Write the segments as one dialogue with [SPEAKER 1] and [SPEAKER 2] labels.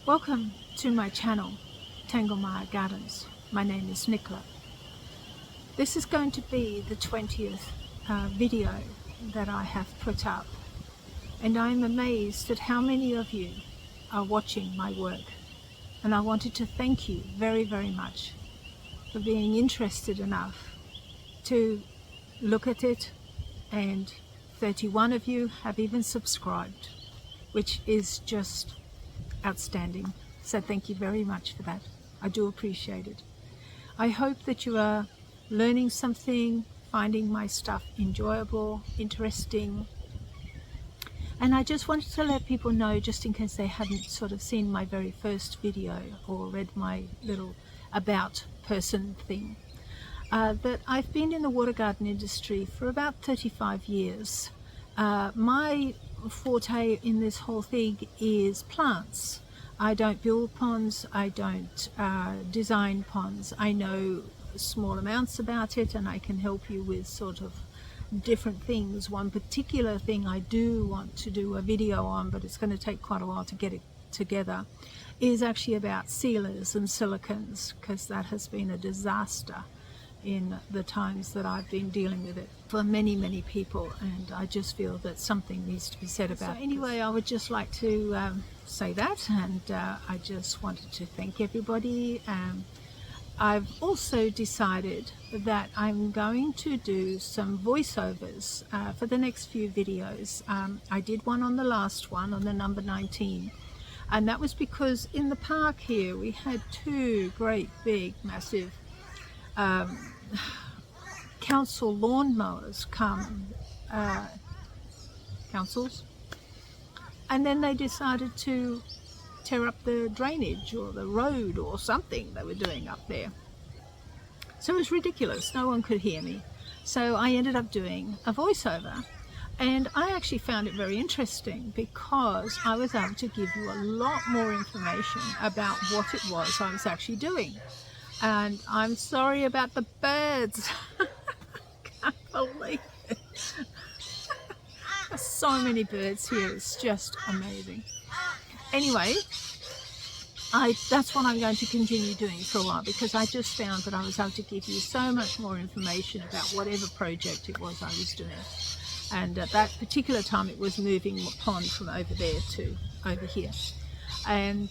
[SPEAKER 1] Welcome to my channel, Tanglemire Gardens. My name is Nicola. This is going to be the 20th video that I have put up, and I'm amazed at how many of you are watching my work, and I wanted to thank you very, very much for being interested enough to look at it, and 31 of you have even subscribed, which is just outstanding. So thank you very much for that. I do appreciate it. I hope that you are learning something, finding my stuff enjoyable, interesting. And I just wanted to let people know, just in case they hadn't sort of seen my very first video or read my little about person thing, that I've been in the water garden industry for about 35 years. My forte in this whole thing is plants. I don't build ponds, I don't design ponds. I know small amounts about it, and I can help you with sort of different things. One particular thing I do want to do a video on, but it's going to take quite a while to get it together, is actually about sealers and silicons, because that has been a disaster in the times that I've been dealing with it for many, many people, and I just feel that something needs to be said about it. So anyway, I would just like to say that, and I just wanted to thank everybody. I've also decided that I'm going to do some voiceovers for the next few videos. I did one on the last one, on the number 19, and that was because in the park here we had two great big massive council lawnmowers come, councils, and then they decided to tear up the drainage or the road or something they were doing up there. So it was ridiculous, no one could hear me. So I ended up doing a voiceover, and I actually found it very interesting because I was able to give you a lot more information about what it was I was actually doing. And I'm sorry about the birds. Can't believe it. There's so many birds here, it's just amazing. Anyway, that's what I'm going to continue doing for a while, because I just found that I was able to give you so much more information about whatever project it was I was doing. And at that particular time it was moving a pond from over there to over here. And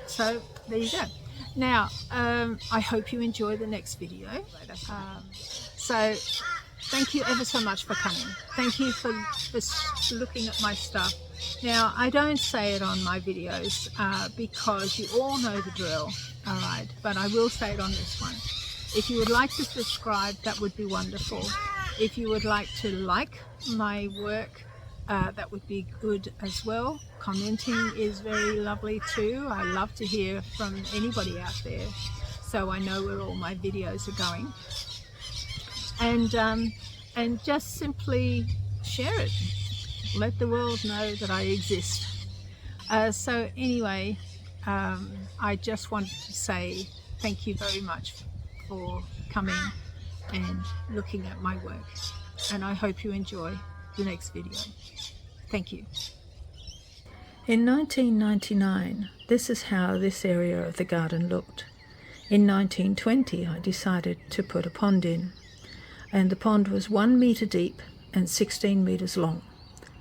[SPEAKER 1] so there you go. Now, I hope you enjoy the next video. So thank you ever so much for coming. Thank you for looking at my stuff. Now, I don't say it on my videos because you all know the drill, all right? But I will say it on this one. If you would like to subscribe, that would be wonderful. If you would like to like my work, that would be good as well. Commenting is very lovely too. I love to hear from anybody out there, so I know where all my videos are going. And just simply share it. Let the world know that I exist. So anyway, I just wanted to say thank you very much for coming and looking at my work, and I hope you enjoy the next video. Thank you. In 1999, this is how this area of the garden looked. In 1920, I decided to put a pond in, and the pond was 1 metre deep and 16 metres long,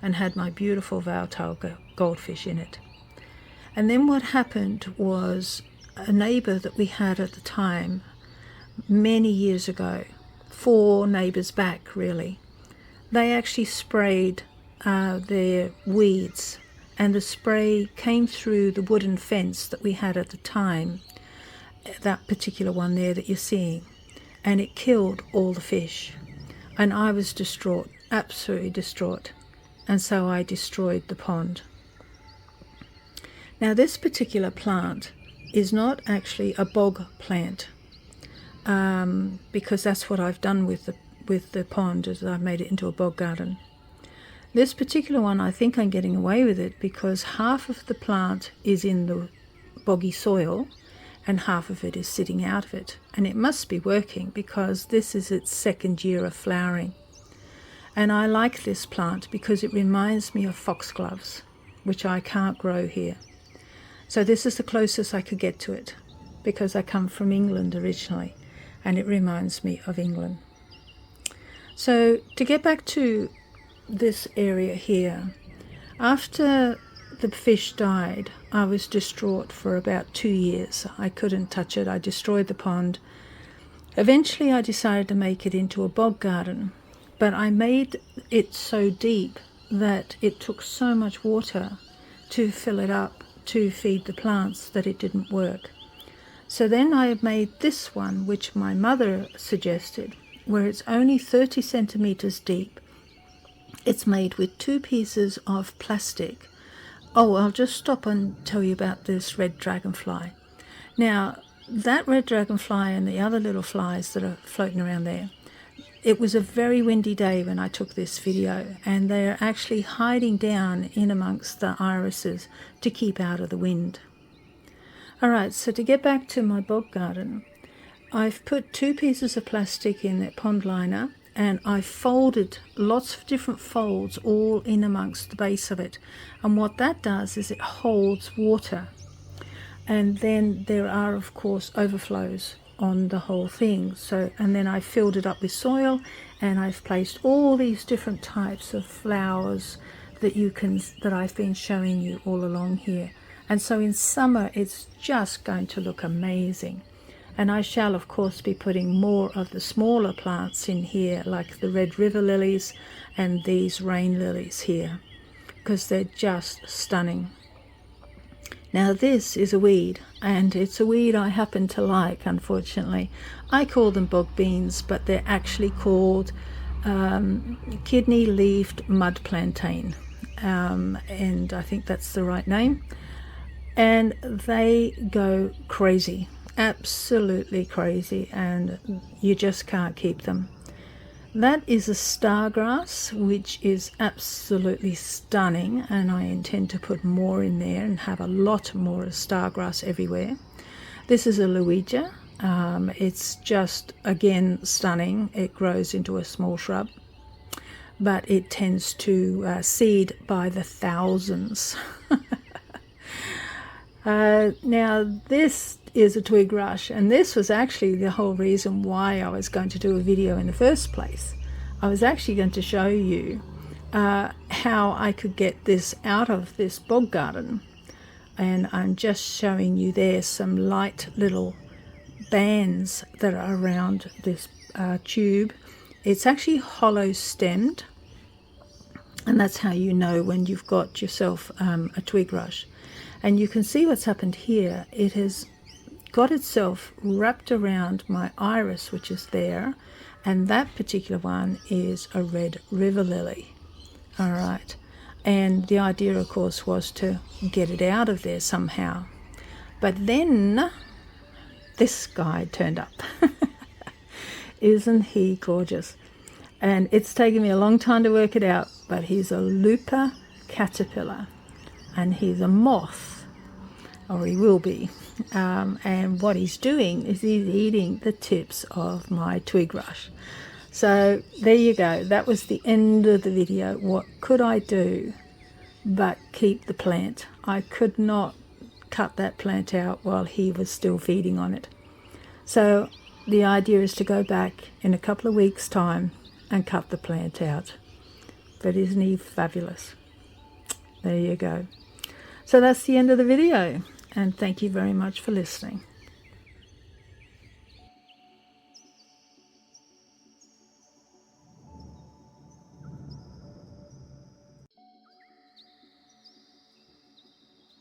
[SPEAKER 1] and had my beautiful Vautau goldfish in it. And then what happened was, a neighbour that we had at the time, many years ago, 4 neighbours back really, they actually sprayed their weeds, and the spray came through the wooden fence that we had at the time, that particular one there that you're seeing, and it killed all the fish. And I was distraught, absolutely distraught, and so I destroyed the pond. Now, this particular plant is not actually a bog plant, because that's what I've done with the pond, is I've made it into a bog garden. This particular one, I think I'm getting away with it because half of the plant is in the boggy soil and half of it is sitting out of it. And it must be working because this is its 2nd year of flowering. And I like this plant because it reminds me of foxgloves, which I can't grow here. So this is the closest I could get to it, because I come from England originally, and it reminds me of England. So to get back to this area here, after the fish died, I was distraught for about 2 years. I couldn't touch it. I destroyed the pond. Eventually I decided to make it into a bog garden, but I made it so deep that it took so much water to fill it up to feed the plants that it didn't work. So then I made this one, which my mother suggested, where it's only 30 centimeters deep. It's made with 2 pieces of plastic. Oh, I'll just stop and tell you about this red dragonfly. Now, that red dragonfly and the other little flies that are floating around there, it was a very windy day when I took this video, and they're actually hiding down in amongst the irises to keep out of the wind. Alright, so to get back to my bog garden, I've put 2 pieces of plastic in that pond liner, and I've folded lots of different folds all in amongst the base of it. And what that does is it holds water. And then there are, of course, overflows on the whole thing. So, and then I filled it up with soil, and I've placed all these different types of flowers that I've been showing you all along here. And so in summer, it's just going to look amazing. And I shall, of course, be putting more of the smaller plants in here, like the red river lilies and these rain lilies here, because they're just stunning. Now this is a weed, and it's a weed I happen to like, unfortunately. I call them bog beans, but they're actually called kidney-leaved mud plantain, and I think that's the right name. And they go crazy, absolutely crazy, and you just can't keep them. That is a stargrass, which is absolutely stunning, and I intend to put more in there and have a lot more of stargrass everywhere. This is a Louija. It's just, again, stunning. It grows into a small shrub, but it tends to seed by the thousands. Now this is a twig rush, and this was actually the whole reason why I was going to do a video in the first place. I was actually going to show you how I could get this out of this bog garden, and I'm just showing you there some light little bands that are around this tube. It's actually hollow stemmed, and that's how you know when you've got yourself a twig rush. And you can see what's happened here. It has got itself wrapped around my iris, which is there, and that particular one is a red river lily. All right, and the idea, of course, was to get it out of there somehow. But then this guy turned up. Isn't he gorgeous? And it's taken me a long time to work it out, but he's a looper caterpillar, and he's a moth, or he will be. And what he's doing is he's eating the tips of my twig rush. So there you go. That was the end of the video. What could I do but keep the plant? I could not cut that plant out while he was still feeding on it. So the idea is to go back in a couple of weeks' time and cut the plant out. But isn't he fabulous? There you go. So that's the end of the video, and thank you very much for listening.